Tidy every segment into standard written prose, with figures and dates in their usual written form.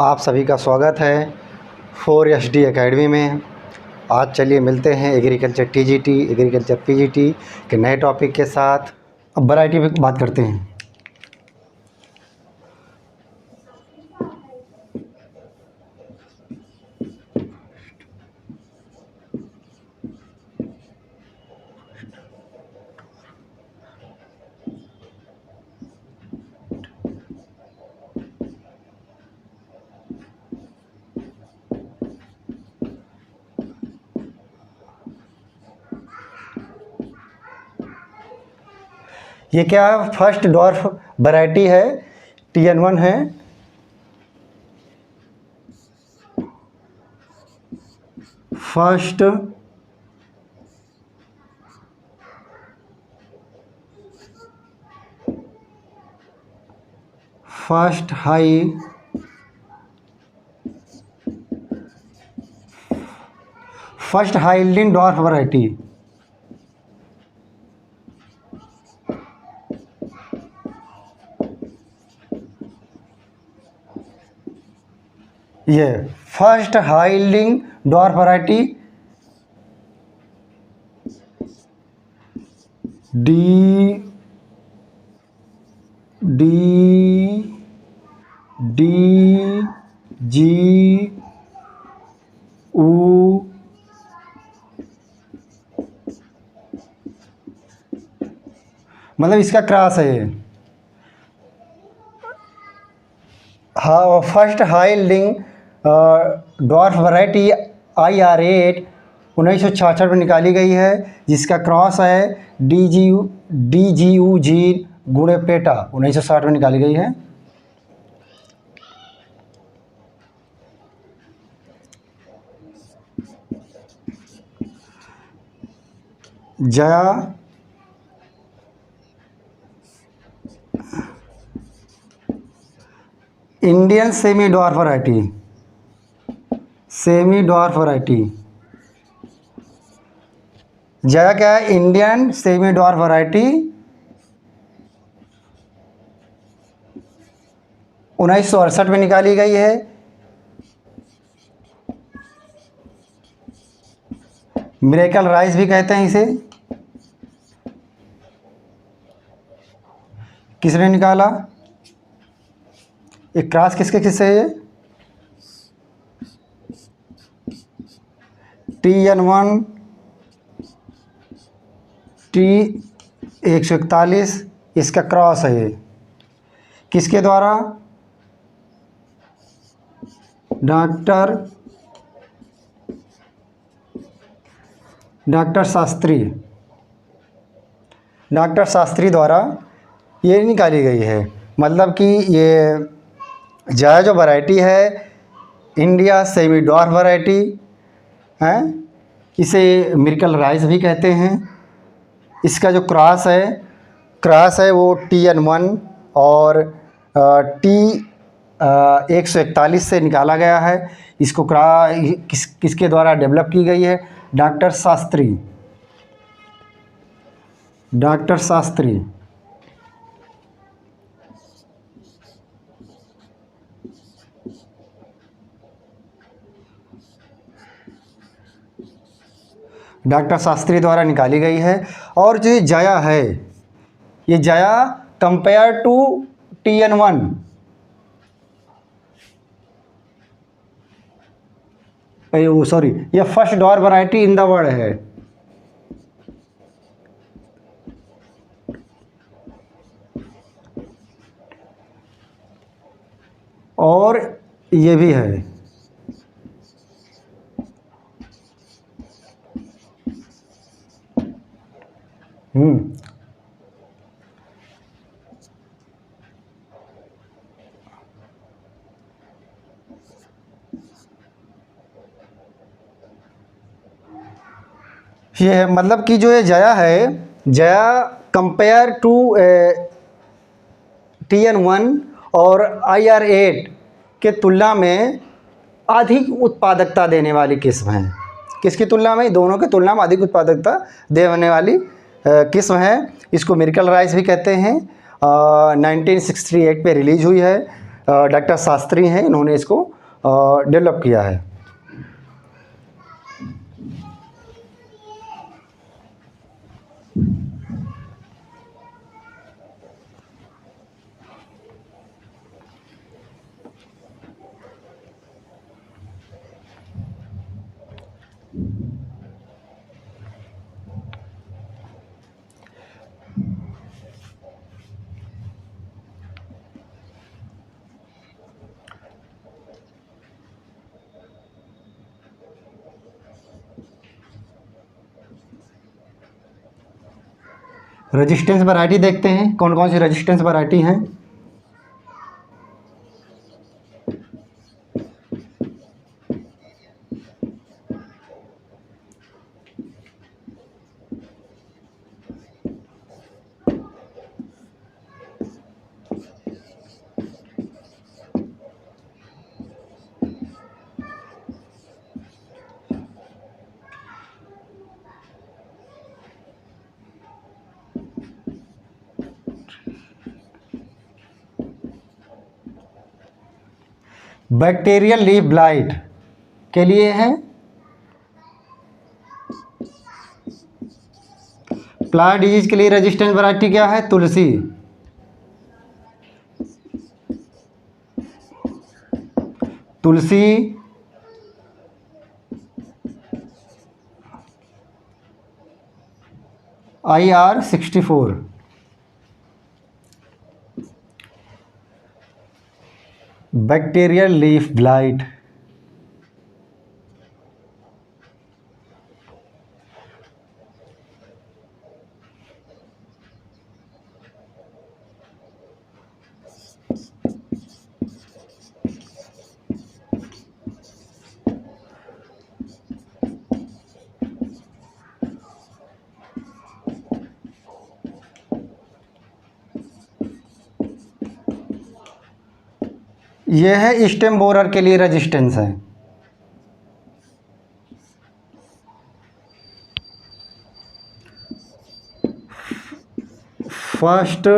आप सभी का स्वागत है 4SD एकेडमी में। आज चलिए मिलते हैं एग्रीकल्चर TGT, एग्रीकल्चर PGT के नए टॉपिक के साथ। अब वैरायटी पे बात करते हैं। ये क्या है? फर्स्ट डॉर्फ वैरायटी है, TN1 है। First high yielding dwarf variety. ये first high yielding dwarf variety DGU मतलब इसका क्रॉस है ये। हाँ, first high yielding dwarf variety IR8 1966 में निकाली गई है, जिसका क्रॉस है DGU जीन गुणे पेटा 1960 में निकाली गई है। Jaya Indian semi dwarf variety. Jaya क्या है? इंडियन सेमी डॉर्फ वैरायटी 1968 में निकाली गई है। मिरेकल राइस भी कहते हैं इसे। किसने निकाला? एक क्रॉस किसके किससे है? TN1 T141 इसका क्रॉस है ये। किसके द्वारा? डॉक्टर शास्त्री द्वारा ये निकाली गई है। मतलब कि ये जया जो वैरायटी है, इंडिया सेमी डॉर्फ वैरायटी है, इसे मिरेकल राइस भी कहते हैं। इसका जो क्रॉस है वो TN1 और T141 से निकाला गया है। इसको किसके द्वारा डेवलप की गई है? डॉक्टर शास्त्री। डॉक्टर शास्त्री द्वारा निकाली गई है। और जो ये जया है, ये जया कंपेयर टू TN1 ये first dwarf variety in the world है। और ये भी है। ये है, मतलब कि जो ये जया कंपेयर टू TN1 और IR8 के तुलना में अधिक उत्पादकता देने वाली किस्म है। किसकी तुलना में? दोनों की तुलना में अधिक उत्पादकता देने वाली किस्म है। इसको मिरेकल राइस भी कहते हैं। 1968 पे रिलीज हुई है। डॉक्टर शास्त्री हैं, इन्होंने इसको डेवलप किया है। रेजिस्टेंस वैरायटी देखते हैं, कौन कौन सी रेजिस्टेंस वैरायटी हैं। बैक्टीरियल लीफ ब्लाइट के लिए है। प्लांट डिजीज के लिए रेजिस्टेंट वैरायटी क्या है? तुलसी। तुलसी IR64। Bacterial leaf blight. यह है स्टेम बोरर के लिए रेजिस्टेंस है। First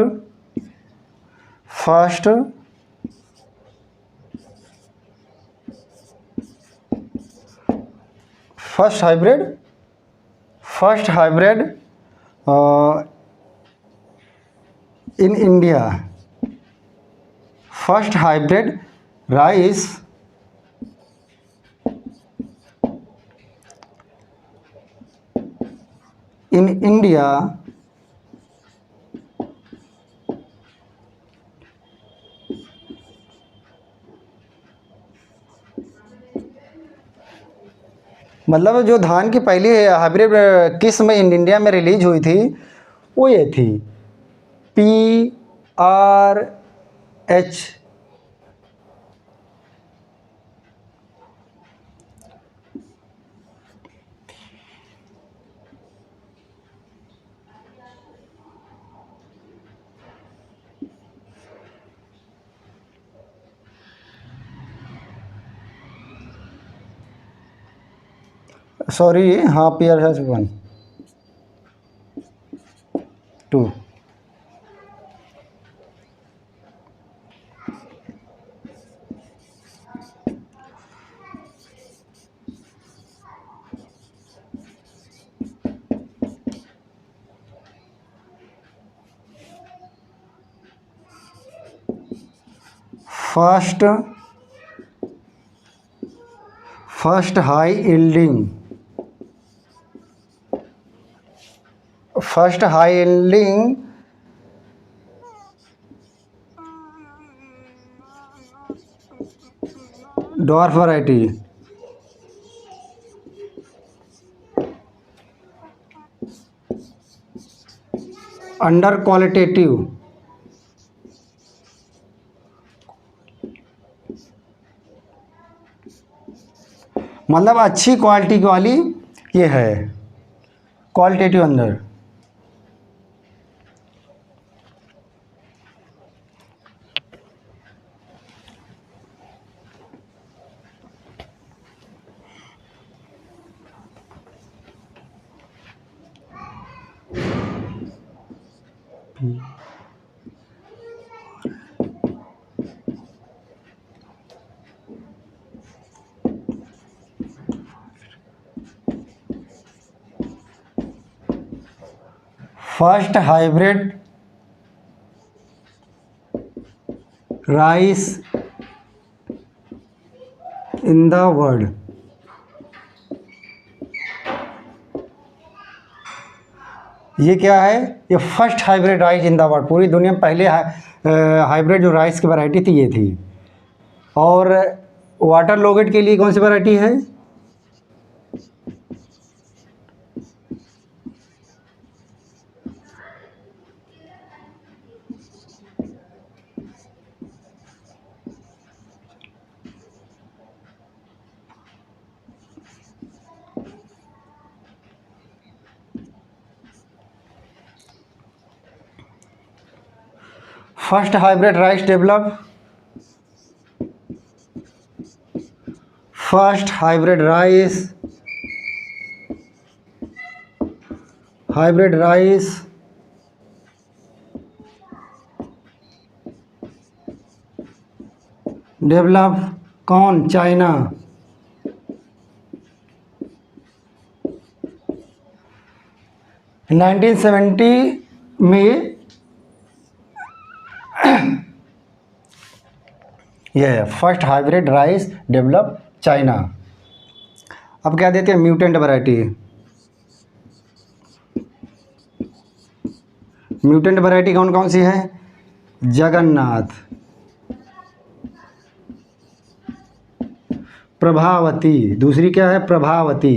hybrid in India, first hybrid rice in India मतलब जो धान की पहली हाइब्रिड किस्म इन इंडिया में रिलीज हुई थी वो ये थी PRH। सॉरी, हाँ, PRH1 2। First high yielding dwarf variety. Under qualitative मतलब अच्छी क्वालिटी वाली ये है, क्वालिटेटिव अंदर। First hybrid rice in the world. ये क्या है? ये first hybrid rice in the world, पूरी दुनिया में पहले हाइब्रिड जो राइस की वैरायटी थी ये थी। और वाटर लोगेट के लिए कौन सी वैरायटी है? First hybrid rice develop, first hybrid rice develop कौन? चाइना। नाइनटीन 1970 में यह first hybrid rice develop China. अब क्या देते हैं? Mutant variety. म्यूटेंट वैरायटी कौन कौन सी है? जगन्नाथ, प्रभावती, दूसरी क्या है? प्रभावती।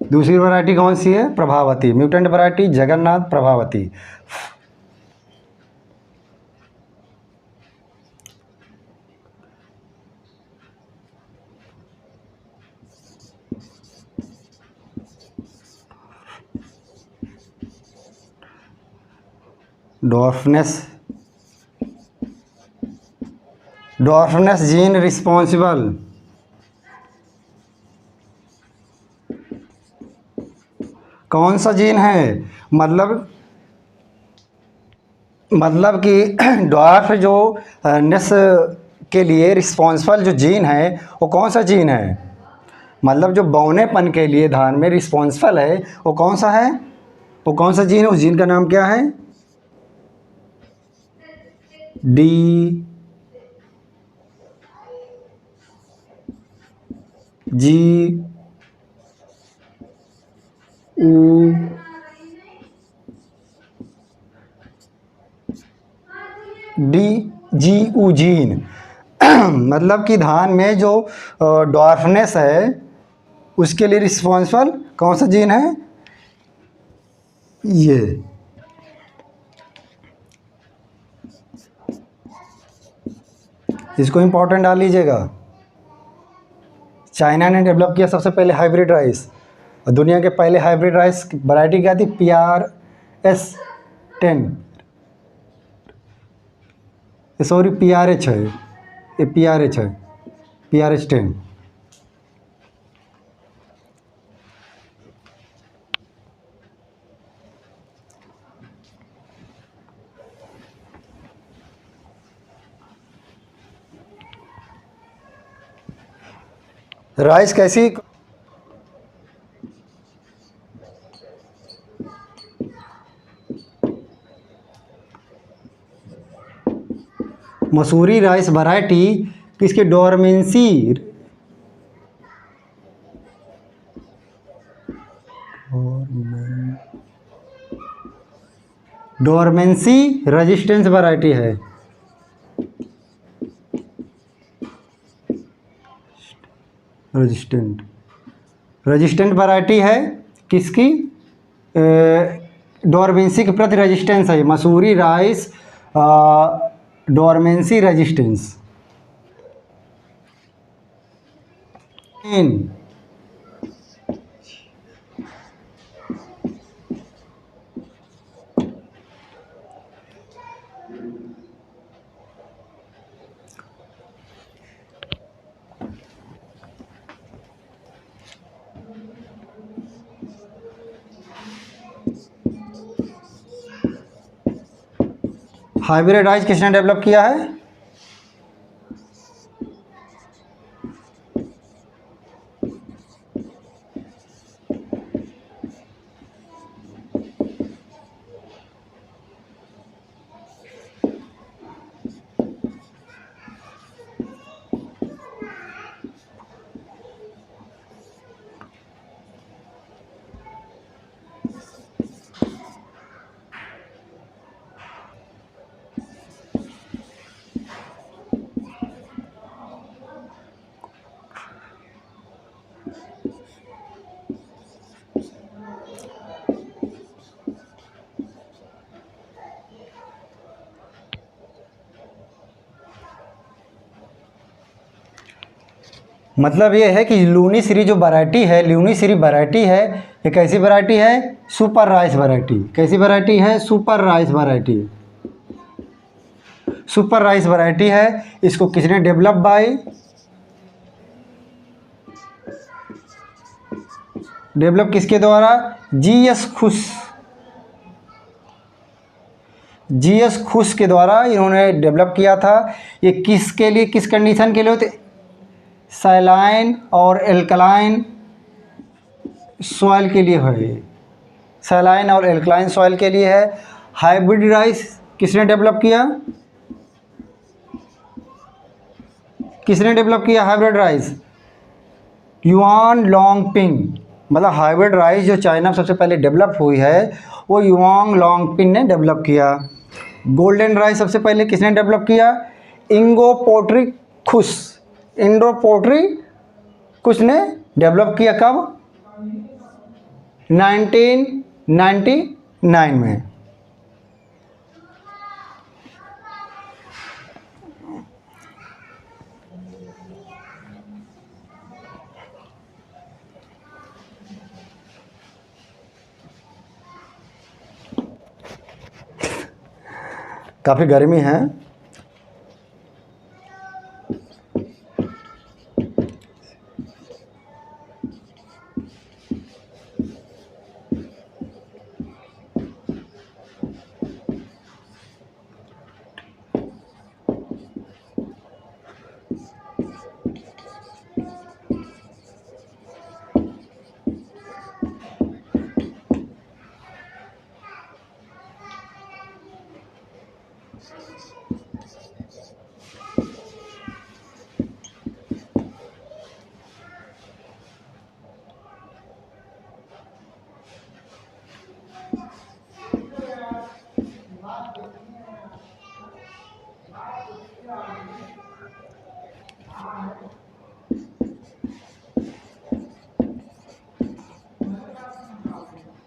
दूसरी वैरायटी कौन सी है? Prabhavati. Mutant variety Jagannath, Prabhavati. Dwarfness gene responsible, कौन सा जीन है? मतलब कि डॉर्फ जो नेस के लिए रिस्पॉन्सिबल जो जीन है वो कौन सा जीन है? मतलब जो बौनेपन के लिए धान में रिस्पॉन्सिबल है वो कौन सा है? वो कौन सा जीन है? उस जीन का नाम क्या है? डी जी ऊ DGU जीन। मतलब कि धान में जो डॉर्फनेस है उसके लिए रिस्पॉन्सिबल कौन सा जीन है? ये। इसको इम्पोर्टेंट डाल लीजिएगा। चाइना ने डेवलप किया सबसे पहले हाइब्रिड राइस, और दुनिया के पहले हाइब्रिड राइस की वैरायटी क्या थी? PRS10, सॉरी PRH है, ये PRH है, PRH10। राइस कैसी? मसूरी राइस वैरायटी किसके? डोरमेंसी रेजिस्टेंस वैरायटी है। रेजिस्टेंट वैरायटी है किसकी? डोरमेंसी के प्रति रेजिस्टेंस है Mussoorie rice, dormancy resistance. Hybrid rice किसने डेवलप किया है? मतलब ये है कि लूनीश्री जो वैरायटी है, लूनीश्री वैरायटी है, ये कैसी वैरायटी है? Super rice variety. कैसी वैरायटी है? Super rice variety. Super rice variety है। इसको किसने डेवलप बाय? डेवलप किसके द्वारा? जीएस खुश। जीएस खुश के द्वारा इन्होंने डेवलप किया था। ये किसके लिए, किस कंडीशन के लिए होते? सैलाइन और एल्कलाइन सॉइल के लिए है। सैलाइन और एल्कलाइन सॉइल के लिए है। हाइब्रिड राइस किसने डेवलप किया? किसने डेवलप किया हाइब्रिड राइस? Yuan Longping. मतलब हाइब्रिड राइस जो चाइना में सबसे पहले डेवलप हुई है वो युआंग लॉन्गपिंग ने डेवलप किया। गोल्डन राइस सबसे पहले किसने डेवलप किया? इंगो पोट्री खुश। इंडो पोट्री खुश ने डेवलप किया। कब? 1999 में। काफ़ी गर्मी है।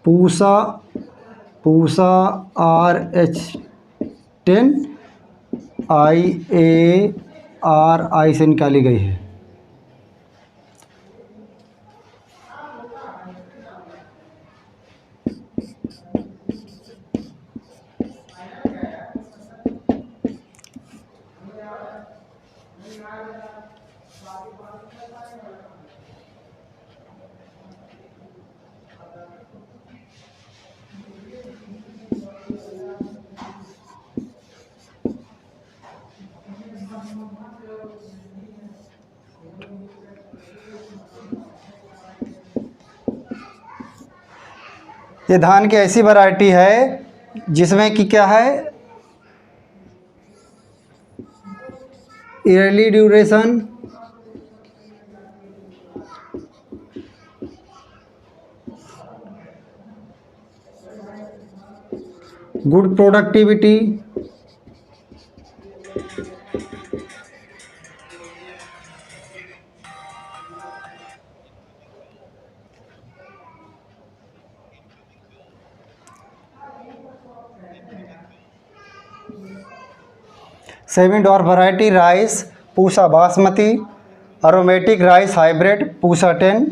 पूसा पूसा RH10 IARI से निकाली गई है। ये धान की ऐसी वैरायटी है जिसमें कि क्या है? Yearly duration, good productivity, semi dwarf variety rice Pusa basmati, aromatic rice hybrid Pusa 10,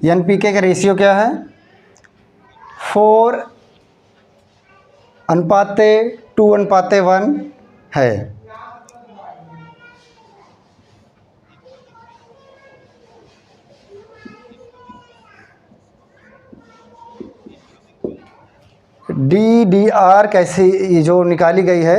NPK का रेशियो क्या है? 4:2:1 है। DDR कैसे ये जो निकाली गई है